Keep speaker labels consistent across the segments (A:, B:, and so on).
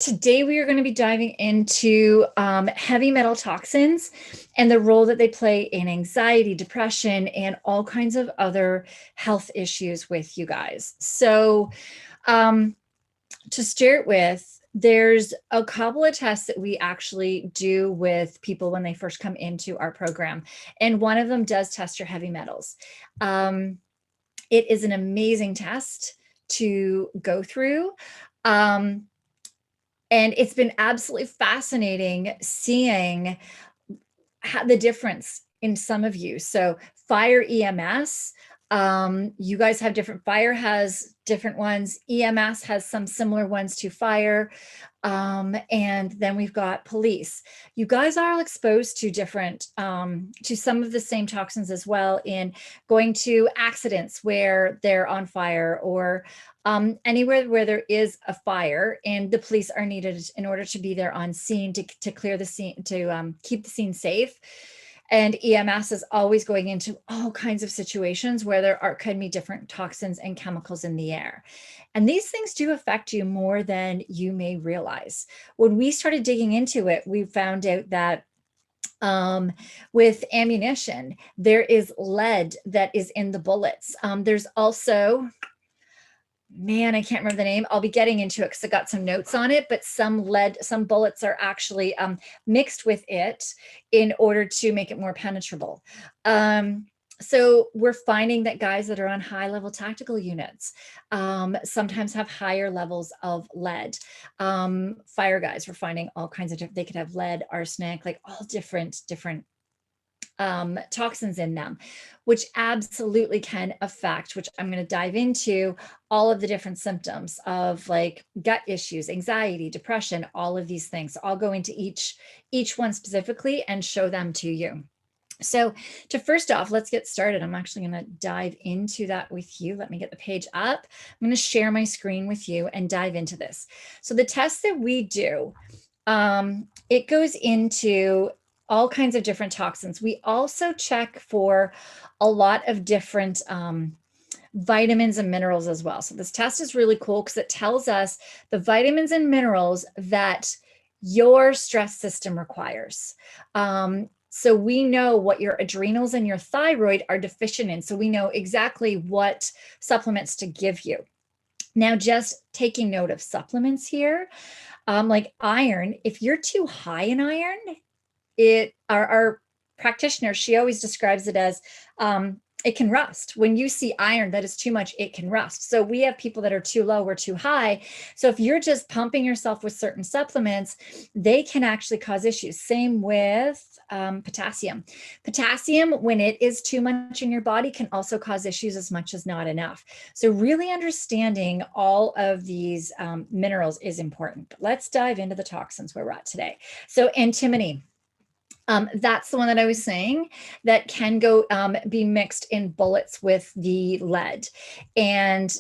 A: Today, we are going to be diving into heavy metal toxins and the role that they play in anxiety, depression, and all kinds of other health issues with you guys. So, um, to start with, there's a couple of tests that we actually do with people when they first come into our program. And one of them does test your heavy metals. It is an amazing test to go through. Um, and it's been absolutely fascinating seeing the difference in some of you. So fire EMS, you guys have different, fire has different ones. EMS has some similar ones to fire. And then we've got police. You guys are exposed to different, to some of the same toxins as well in going to accidents where they're on fire, or anywhere where there is a fire and the police are needed in order to be there on scene to clear the scene, to keep the scene safe. And EMS is always going into all kinds of situations where there could be different toxins and chemicals in the air. And these things do affect you more than you may realize. When we started digging into it, we found out that with ammunition, there is lead that is in the bullets. There's also, man, I can't remember the name. I'll be getting into it because I got some notes on it, but some bullets are actually mixed with it in order to make it more penetrable. So we're finding that guys that are on high level tactical units sometimes have higher levels of lead. Fire guys, we're finding all kinds of they could have lead, arsenic, like all different toxins in them, which absolutely can affect, which I'm going to dive into, all of the different symptoms of like gut issues, anxiety, depression, all of these things. So I'll go into each one specifically and show them to you. So to first off, let's get started. I'm actually going to dive into that with you. Let me get the page up. I'm going to share my screen with you and dive into this. So the test that we do, it goes into all kinds of different toxins. We also check for a lot of different vitamins and minerals as well. So this test is really cool because it tells us the vitamins and minerals that your stress system requires. So we know what your adrenals and your thyroid are deficient in. So we know exactly what supplements to give you. Now, just taking note of supplements here, like iron, if you're too high in iron, our practitioner, she always describes it as it can rust. When you see iron that is too much, it can rust. So we have people that are too low or too high. So if you're just pumping yourself with certain supplements, they can actually cause issues. Same with potassium. Potassium, when it is too much in your body, can also cause issues as much as not enough. So really understanding all of these minerals is important. But let's dive into the toxins where we're at today. So antimony. That's the one that I was saying that can go be mixed in bullets with the lead. And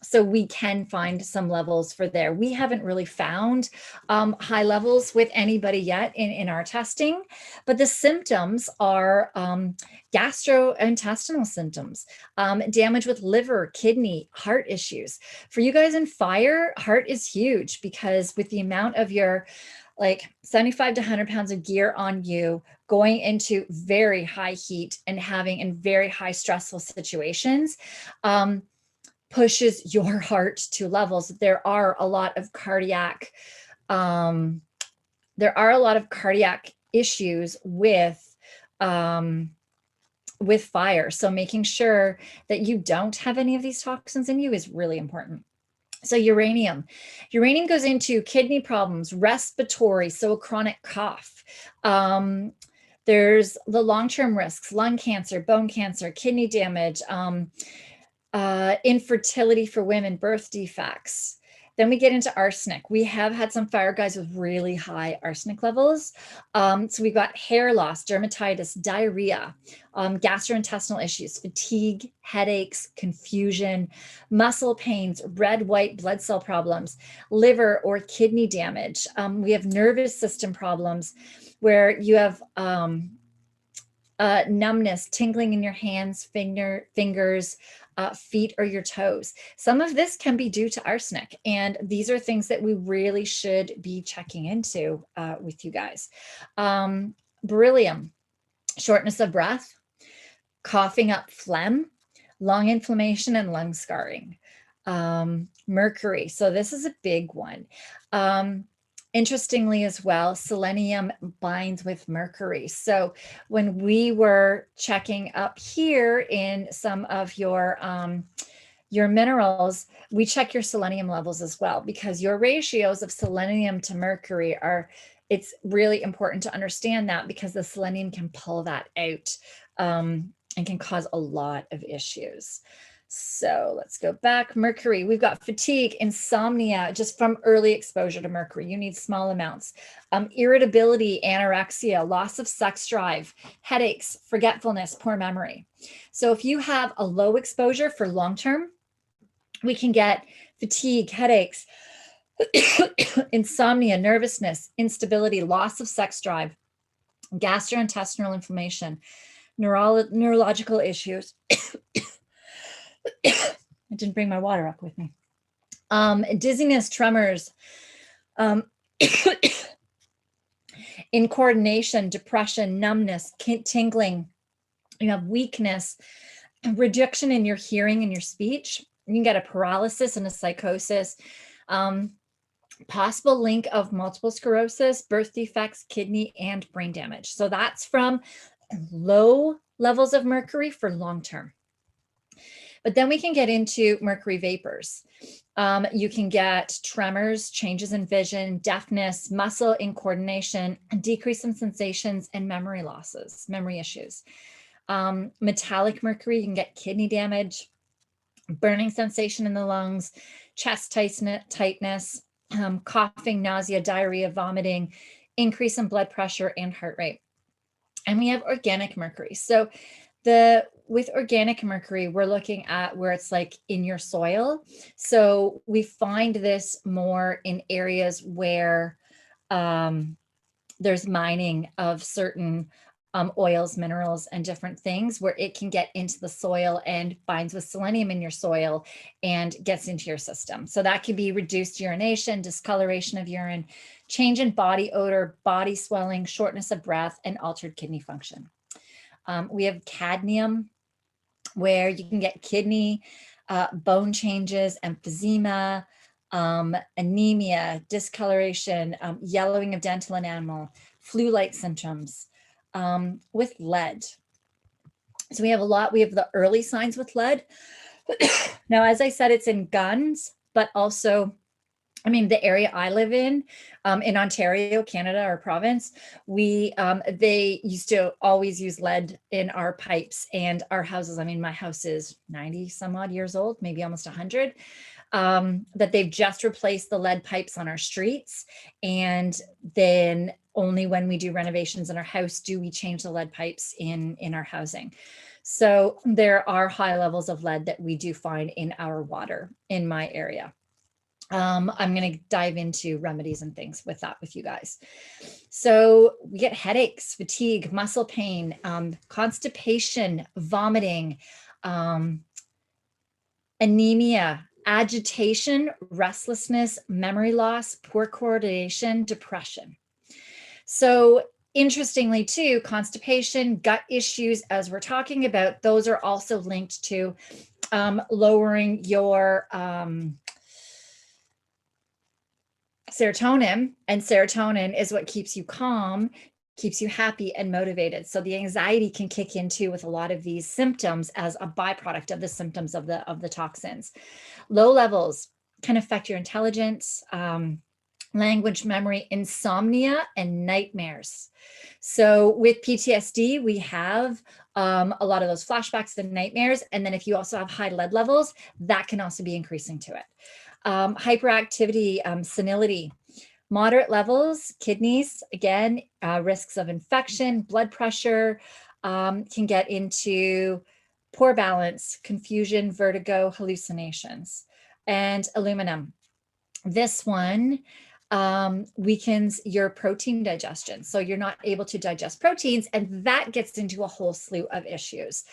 A: so we can find some levels for there. We haven't really found high levels with anybody yet in our testing, but the symptoms are gastrointestinal symptoms, damage with liver, kidney, heart issues. For you guys in fire, heart is huge because with the amount of your like 75 to 100 pounds of gear on you, going into very high heat and having in very high stressful situations, pushes your heart to levels. There are a lot of cardiac issues with fire. So making sure that you don't have any of these toxins in you is really important. So uranium goes into kidney problems, respiratory, so a chronic cough. There's the long-term risks, lung cancer, bone cancer, kidney damage, infertility for women, birth defects. Then we get into arsenic. We have had some fire guys with really high arsenic levels. So we've got hair loss, dermatitis, diarrhea, gastrointestinal issues, fatigue, headaches, confusion, muscle pains, red, white blood cell problems, liver or kidney damage. We have nervous system problems where you have numbness, tingling in your hands, fingers, feet, or your toes. Some of this can be due to arsenic, and these are things that we really should be checking into with you guys. Beryllium, shortness of breath, coughing up phlegm, lung inflammation, and lung scarring. Mercury, so this is a big one. Interestingly as well, selenium binds with mercury. So when we were checking up here in some of your minerals, we check your selenium levels as well, because your ratios of selenium to mercury are, it's really important to understand that, because the selenium can pull that out and can cause a lot of issues. So let's go back. Mercury, we've got fatigue, insomnia, just from early exposure to mercury. You need small amounts. Irritability, anorexia, loss of sex drive, headaches, forgetfulness, poor memory. So if you have a low exposure for long-term, we can get fatigue, headaches, insomnia, nervousness, instability, loss of sex drive, gastrointestinal inflammation, neurological issues. I didn't bring my water up with me. Dizziness, tremors, incoordination, depression, numbness, tingling. You have weakness, reduction in your hearing and your speech. You can get a paralysis and a psychosis. Possible link of multiple sclerosis, birth defects, kidney, and brain damage. So that's from low levels of mercury for long term. But then we can get into mercury vapors. You can get tremors, changes in vision, deafness, muscle incoordination, decrease in sensations, and memory losses, memory issues. Metallic mercury, you can get kidney damage, burning sensation in the lungs, chest tightness, coughing, nausea, diarrhea, vomiting, increase in blood pressure and heart rate. And we have organic mercury. So with organic mercury, we're looking at where it's like in your soil. So we find this more in areas where there's mining of certain oils, minerals, and different things, where it can get into the soil and binds with selenium in your soil and gets into your system. So that could be reduced urination, discoloration of urine, change in body odor, body swelling, shortness of breath, and altered kidney function. We have cadmium, where you can get kidney, bone changes, emphysema, anemia, discoloration, yellowing of dental enamel, flu-like symptoms. With lead. So we have the early signs with lead. Now, as I said, it's in guns, but also, I mean, the area I live in Ontario, Canada, our province, they used to always use lead in our pipes and our houses. I mean, my house is 90 some odd years old, maybe almost 100. That they've just replaced the lead pipes on our streets. And then only when we do renovations in our house do we change the lead pipes in our housing. So there are high levels of lead that we do find in our water in my area. I'm going to dive into remedies and things with you guys. So we get headaches, fatigue, muscle pain, constipation, vomiting, anemia, agitation, restlessness, memory loss, poor coordination, depression. So interestingly too, constipation, gut issues, as we're talking about, those are also linked to lowering your serotonin, and serotonin is what keeps you calm, keeps you happy and motivated. So the anxiety can kick in too with a lot of these symptoms as a byproduct of the symptoms of the toxins. Low levels can affect your intelligence, language, memory, insomnia, and nightmares. So with PTSD, we have a lot of those flashbacks and nightmares. And then if you also have high lead levels, that can also be increasing to it. Hyperactivity, senility, moderate levels, kidneys, again, risks of infection, blood pressure, can get into poor balance, confusion, vertigo, hallucinations. And aluminum. This one weakens your protein digestion. So you're not able to digest proteins, and that gets into a whole slew of issues.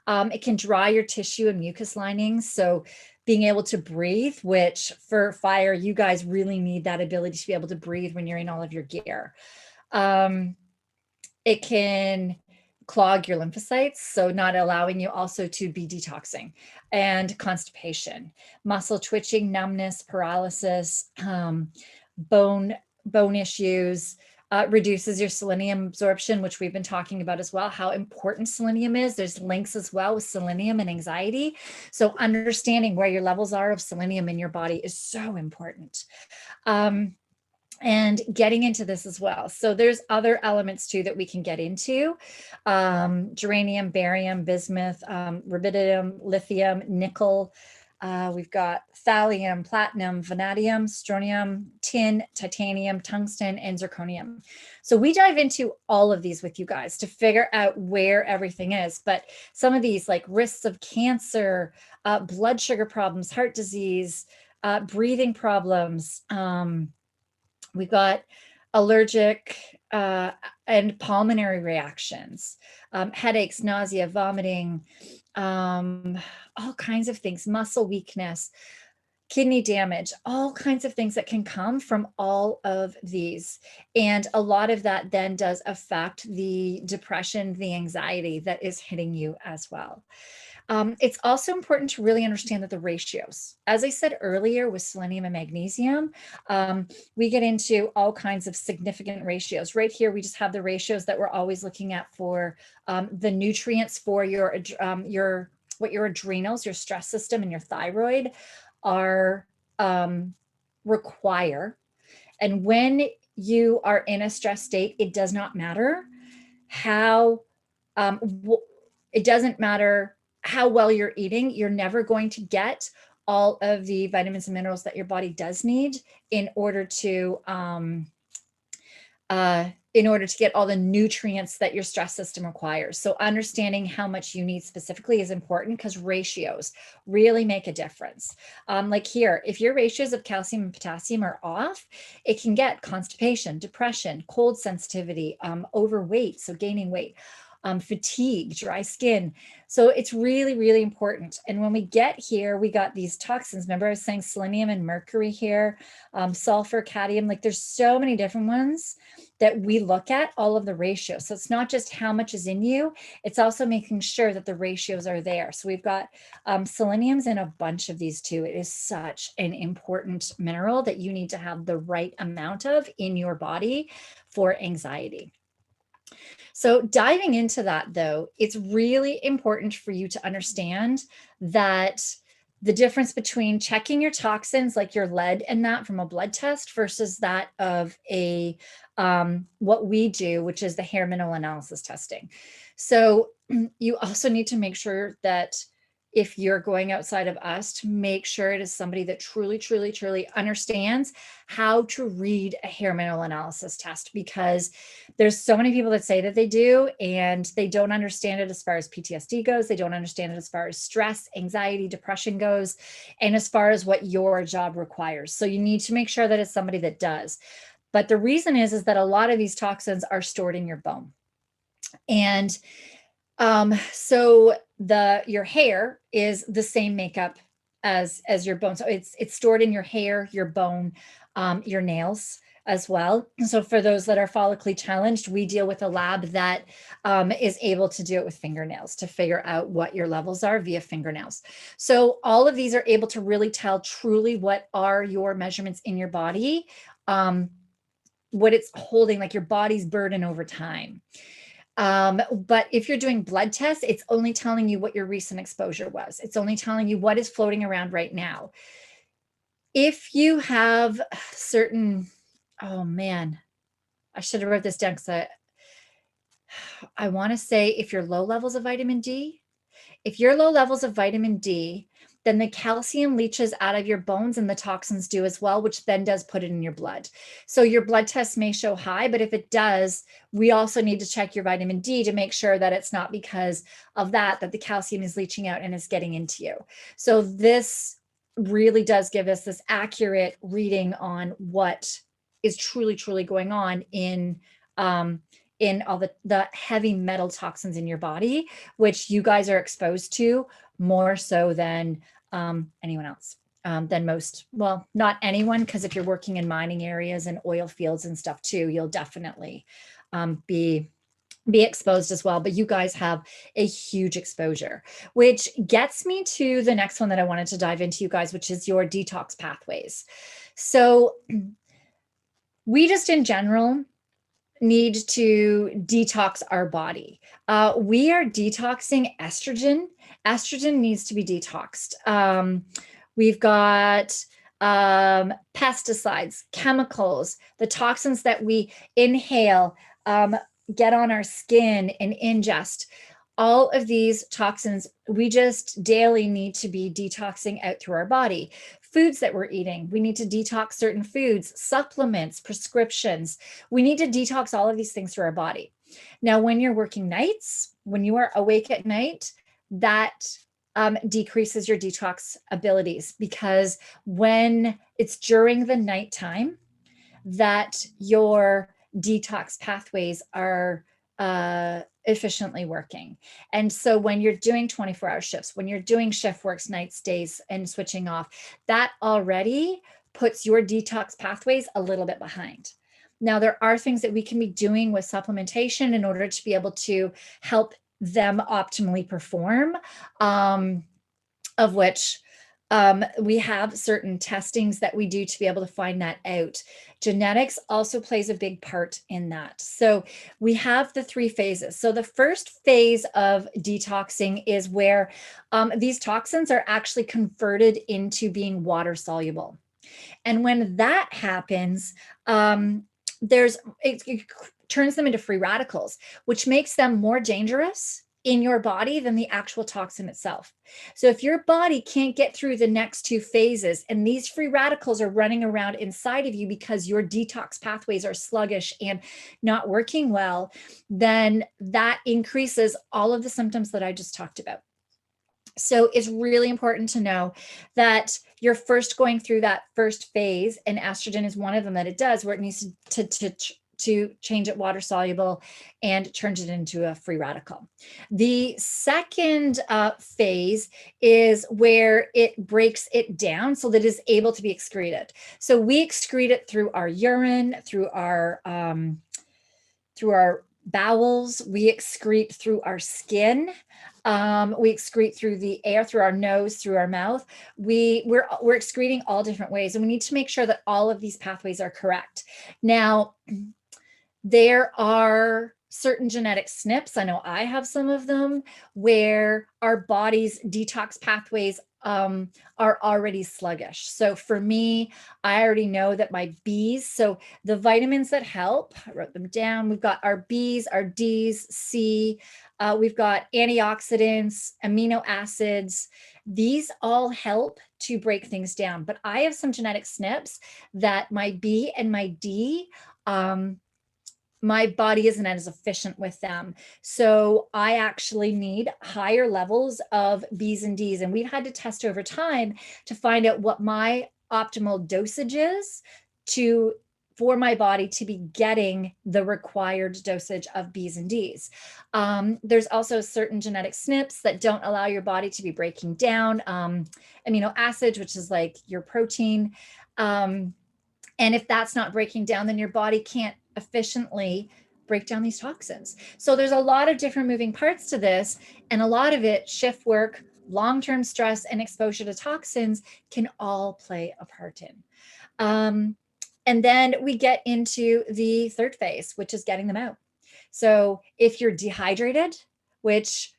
A: It can dry your tissue and mucus linings. So being able to breathe, which for fire, you guys really need that ability to be able to breathe when you're in all of your gear. It can clog your lymphocytes, so not allowing you also to be detoxing, and constipation, muscle twitching, numbness, paralysis, bone issues, reduces your selenium absorption, which we've been talking about as well, how important selenium is. There's links as well with selenium and anxiety. So understanding where your levels are of selenium in your body is so important. And getting into this as well. So there's other elements too that we can get into. Geranium, barium, bismuth, rubidium, lithium, nickel. We've got thallium, platinum, vanadium, strontium, tin, titanium, tungsten, and zirconium. So we dive into all of these with you guys to figure out where everything is. But some of these, like risks of cancer, blood sugar problems, heart disease, breathing problems, we've got allergic and pulmonary reactions, headaches, nausea, vomiting, all kinds of things, muscle weakness, kidney damage, all kinds of things that can come from all of these. And a lot of that then does affect the depression, the anxiety that is hitting you as well. It's also important to really understand that the ratios, as I said earlier with selenium and magnesium, we get into all kinds of significant ratios. Right here, we just have the ratios that we're always looking at for the nutrients for your what your adrenals, your stress system, and your thyroid are require. And when you are in a stress state, it does not matter how it doesn't matter how well you're eating, you're never going to get all of the vitamins and minerals that your body does need in order to get all the nutrients that your stress system requires. So understanding how much you need specifically is important because ratios really make a difference. Like here, if your ratios of calcium and potassium are off, it can get constipation, depression, cold sensitivity, overweight, so gaining weight, fatigue, dry skin. So it's really, really important. And when we get here, we got these toxins. Remember I was saying selenium and mercury here, sulfur, cadmium, like there's so many different ones that we look at all of the ratios. So it's not just how much is in you, it's also making sure that the ratios are there. So we've got selenium's in a bunch of these too. It is such an important mineral that you need to have the right amount of in your body for anxiety. So diving into that though, it's really important for you to understand that the difference between checking your toxins, like your lead and that from a blood test versus that of a what we do, which is the hair mineral analysis testing. So you also need to make sure that if you're going outside of us, to make sure it is somebody that truly, truly, truly understands how to read a hair mineral analysis test, because there's so many people that say that they do, and they don't understand it as far as PTSD goes. They don't understand it as far as stress, anxiety, depression goes, and as far as what your job requires. So you need to make sure that it's somebody that does. But the reason is that a lot of these toxins are stored in your bone. And so your hair is the same makeup as your bone. So it's stored in your hair, your bone, your nails as well. So for those that are follically challenged, we deal with a lab that is able to do it with fingernails to figure out what your levels are via fingernails. So all of these are able to really tell truly what are your measurements in your body, what it's holding, like your body's burden over time. But if you're doing blood tests, it's only telling you what your recent exposure was. It's only telling you what is floating around right now. If you have certain, oh man, I should have wrote this down because I want to say if you're low levels of vitamin D, if you're low levels of vitamin D, then the calcium leaches out of your bones and the toxins do as well, which then does put it in your blood. So your blood test may show high, but if it does, we also need to check your vitamin D to make sure that it's not because of that the calcium is leaching out and is getting into you. So this really does give us this accurate reading on what is truly, truly going on in all the heavy metal toxins in your body, which you guys are exposed to more so than anyone else. Than most, well, not anyone, because if you're working in mining areas and oil fields and stuff too, you'll definitely be exposed as well. But you guys have a huge exposure, which gets me to the next one that I wanted to dive into, you guys, which is your detox pathways. So we just in general need to detox our body. We are detoxing estrogen. Estrogen needs to be detoxed. We've got pesticides, chemicals, the toxins that we inhale, get on our skin and ingest. All of these toxins, we just daily need to be detoxing out through our body. Foods that we're eating, we need to detox certain foods, supplements, prescriptions. We need to detox all of these things through our body. Now, when you're working nights, when you are awake at night, that decreases your detox abilities, because when it's during the nighttime that your detox pathways are efficiently working. And so when you're doing 24-hour shifts, when you're doing shift works, nights, days, and switching off, that already puts your detox pathways a little bit behind. Now, there are things that we can be doing with supplementation in order to be able to help them optimally perform, of which we have certain testings that we do to be able to find that out. Genetics also plays a big part in that. So we have the 3 phases. So the first phase of detoxing is where these toxins are actually converted into being water soluble. And when that happens, it turns them into free radicals, which makes them more dangerous in your body than the actual toxin itself. So if your body can't get through the next 2 phases and these free radicals are running around inside of you because your detox pathways are sluggish and not working well, then that increases all of the symptoms that I just talked about. So it's really important to know that you're first going through that first phase, and estrogen is one of them that it does, where it needs to change it water soluble and turns it into a free radical. The second phase is where it breaks it down so that it is able to be excreted. So we excrete it through our urine, through our bowels, we excrete through our skin, we excrete through the air, through our nose, through our mouth. We're excreting all different ways, and we need to make sure that all of these pathways are correct. Now, there are certain genetic SNPs, I know I have some of them, where our body's detox pathways are already sluggish. So for me, I already know that my Bs, so the vitamins that help, I wrote them down. We've got our Bs, our Ds, C, we've got antioxidants, amino acids. These all help to break things down. But I have some genetic SNPs that my B and my D, my body isn't as efficient with them. So I actually need higher levels of B's and D's. And we've had to test over time to find out what my optimal dosage is for my body to be getting the required dosage of B's and D's. There's also certain genetic SNPs that don't allow your body to be breaking down amino acids, which is like your protein. And if that's not breaking down, then your body can't efficiently break down these toxins. So there's a lot of different moving parts to this, and a lot of it, shift work, long-term stress, and exposure to toxins can all play a part in. And then we get into the third phase, which is getting them out. So if you're dehydrated, which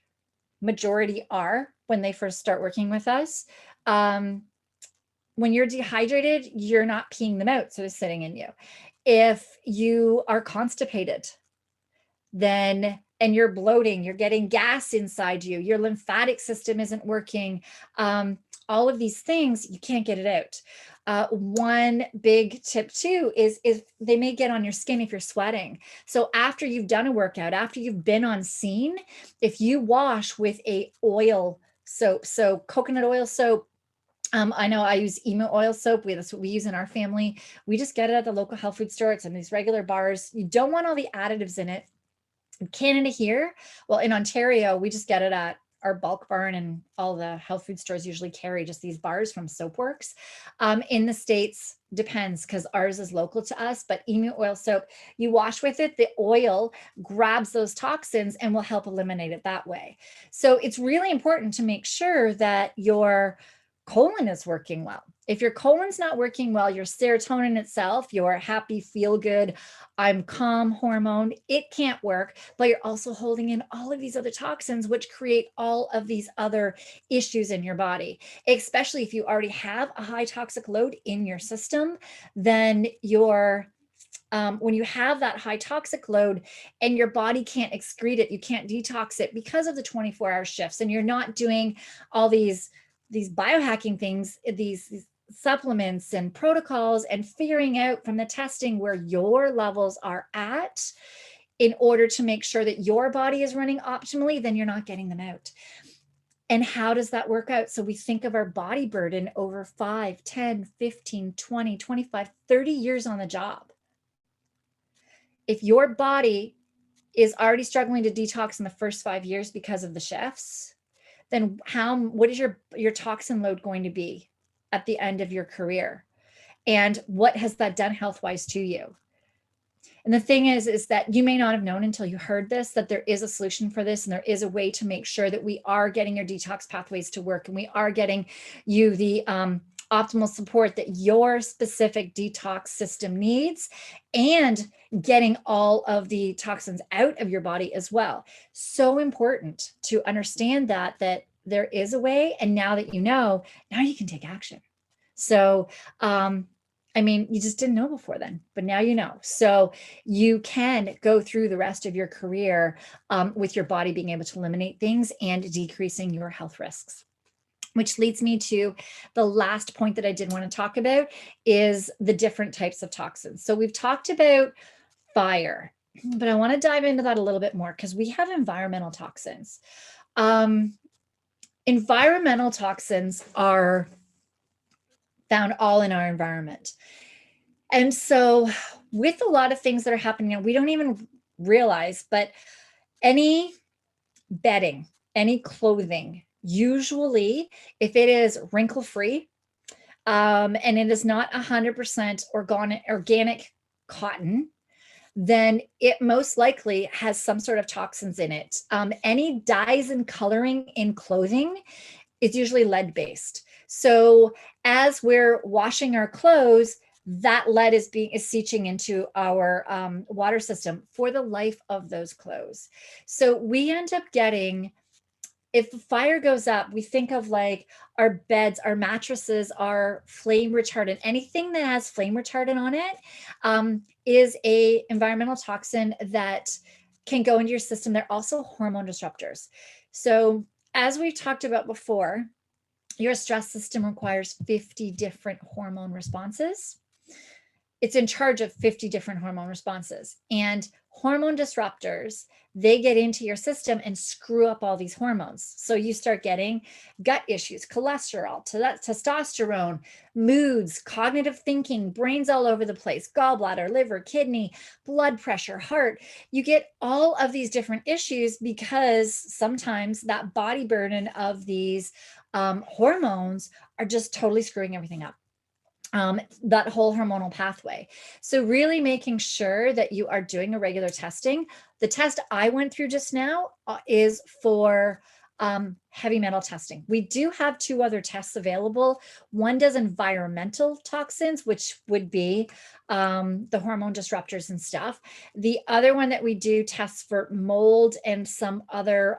A: majority are when they first start working with us, when you're dehydrated, you're not peeing them out, so it's sitting in you. If you are constipated, then, and you're bloating, you're getting gas inside you, your lymphatic system isn't working, all of these things, you can't get it out. One big tip too is they may get on your skin if you're sweating. So after you've done a workout, after you've been on scene, if you wash with a oil soap, so coconut oil soap, I know I use emu oil soap. That's what we use in our family. We just get it at the local health food store. It's in these regular bars. You don't want all the additives in it. In Canada here, well, in Ontario, we just get it at our bulk barn, and all the health food stores usually carry just these bars from Soapworks. In the States, depends, because ours is local to us, but emu oil soap, you wash with it, the oil grabs those toxins and will help eliminate it that way. So it's really important to make sure that your colon is working well. If your colon's not working well, your serotonin itself, your happy, feel good, I'm calm hormone, it can't work, but you're also holding in all of these other toxins, which create all of these other issues in your body. Especially if you already have a high toxic load in your system, then when you have that high toxic load and your body can't excrete it, you can't detox it because of the 24-hour shifts, and you're not doing all these biohacking things, these supplements and protocols, and figuring out from the testing where your levels are at in order to make sure that your body is running optimally, then you're not getting them out. And how does that work out? So we think of our body burden over 5, 10, 15, 20, 25, 30 years on the job. If your body is already struggling to detox in the first 5 years because of the shifts, then what is your toxin load going to be at the end of your career? And what has that done health-wise to you? And the thing is that you may not have known until you heard this, that there is a solution for this, and there is a way to make sure that we are getting your detox pathways to work, and we are getting you the optimal support that your specific detox system needs, and getting all of the toxins out of your body as well. So important to understand that there is a way, and now that you know, now you can take action. So I mean, you just didn't know before then, but now you know. So you can go through the rest of your career with your body being able to eliminate things and decreasing your health risks. Which leads me to the last point that I did want to talk about is the different types of toxins. So we've talked about fire, but I want to dive into that a little bit more because we have environmental toxins. Environmental toxins are found all in our environment. And so with a lot of things that are happening, we don't even realize, but any bedding, any clothing, usually if it is wrinkle-free, and it is not 100% organic cotton, then it most likely has some sort of toxins in it. Any dyes and coloring in clothing is usually lead-based. So as we're washing our clothes, that lead is seeping into our water system for the life of those clothes. So we end up getting, if the fire goes up, we think of like our beds, our mattresses are flame retardant. Anything that has flame retardant on it is a environmental toxin that can go into your system. They're also hormone disruptors. So as we've talked about before, your stress system requires 50 different hormone responses. It's in charge of 50 different hormone responses, and hormone disruptors, they get into your system and screw up all these hormones. So you start getting gut issues, cholesterol, testosterone, moods, cognitive thinking, brains all over the place, gallbladder, liver, kidney, blood pressure, heart. You get all of these different issues because sometimes that body burden of these hormones are just totally screwing everything up. That whole hormonal pathway. So really making sure that you are doing a regular testing. The test I went through just now is for heavy metal testing. We do have 2 other tests available. One does environmental toxins, which would be the hormone disruptors and stuff. The other one that we do tests for mold and some other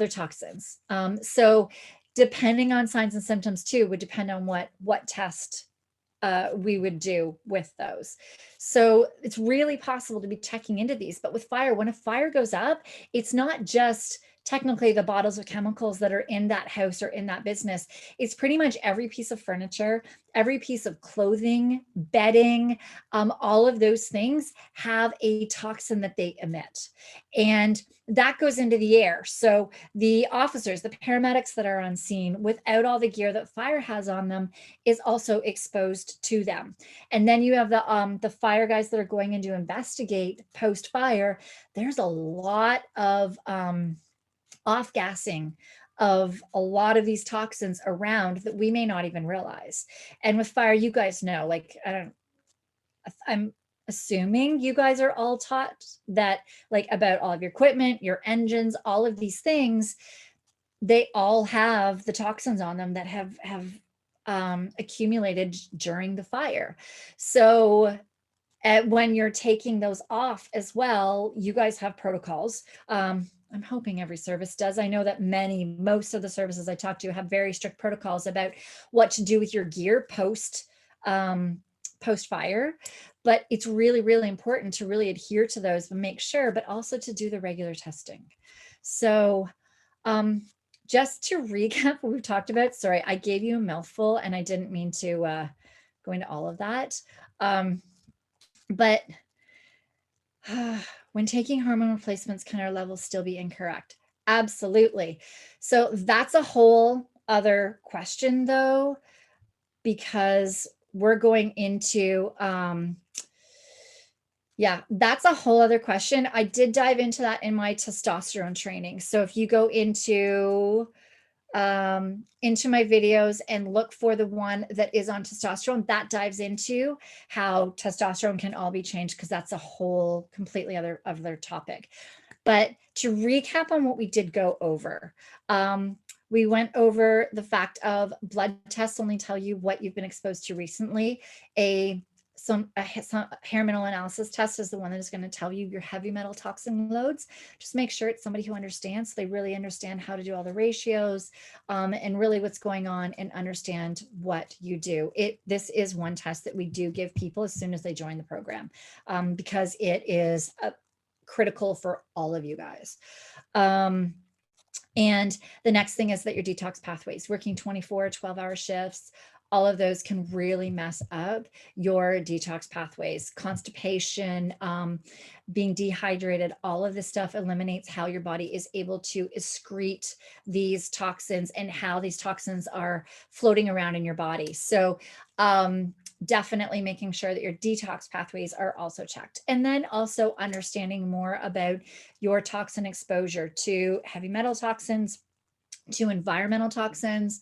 A: toxins. So depending on signs and symptoms too, would depend on what test we would do with those. So it's really possible to be checking into these. But with fire, when a fire goes up, it's not just technically the bottles of chemicals that are in that house or in that business. It's pretty much every piece of furniture, every piece of clothing, bedding, all of those things have a toxin that they emit. And that goes into the air. So the officers, the paramedics that are on scene without all the gear that fire has on them is also exposed to them. And then you have the fire guys that are going in to investigate post fire. There's a lot of off gassing of a lot of these toxins around that we may not even realize. And with fire, you guys know, like, I'm assuming you guys are all taught that, like, about all of your equipment, your engines, all of these things, they all have the toxins on them that have accumulated during the fire. So when you're taking those off as well, you guys have protocols. I'm hoping every service does. I know that most of the services I talk to have very strict protocols about what to do with your gear post fire, but it's really, really important to really adhere to those and make sure, but also to do the regular testing. So just to recap what we've talked about, sorry, I gave you a mouthful and I didn't mean to go into all of that. But when taking hormone replacements, can our levels still be incorrect? Absolutely. So that's a whole other question though, because we're going into, yeah, that's a whole other question. I did dive into that in my testosterone training. So if you go into my videos and look for the one that is on testosterone, that dives into how testosterone can all be changed, because that's a whole completely other topic. But to recap on what we did go over, we went over the fact of blood tests only tell you what you've been exposed to recently. A hair mineral analysis test is the one that is going to tell you your heavy metal toxin loads. Just make sure it's somebody who understands, so they really understand how to do all the ratios, and really what's going on, and understand what you do. This is one test that we do give people as soon as they join the program, because it is critical for all of you guys. And the next thing is that your detox pathways, working 24, 12-hour shifts, all of those can really mess up your detox pathways. Constipation, being dehydrated, all of this stuff eliminates how your body is able to excrete these toxins and how these toxins are floating around in your body. So definitely making sure that your detox pathways are also checked. And then also understanding more about your toxin exposure to heavy metal toxins, to environmental toxins,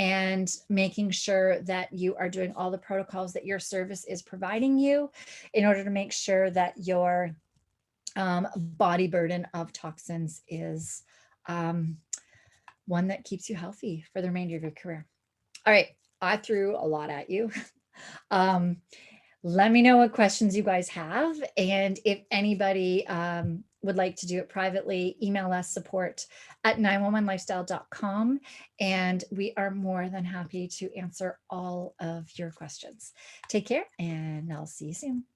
A: and making sure that you are doing all the protocols that your service is providing you in order to make sure that your body burden of toxins is one that keeps you healthy for the remainder of your career. All right, I threw a lot at you. Let me know what questions you guys have. And if anybody would like to do it privately, email us support@911lifestyle.com. And we are more than happy to answer all of your questions. Take care, and I'll see you soon.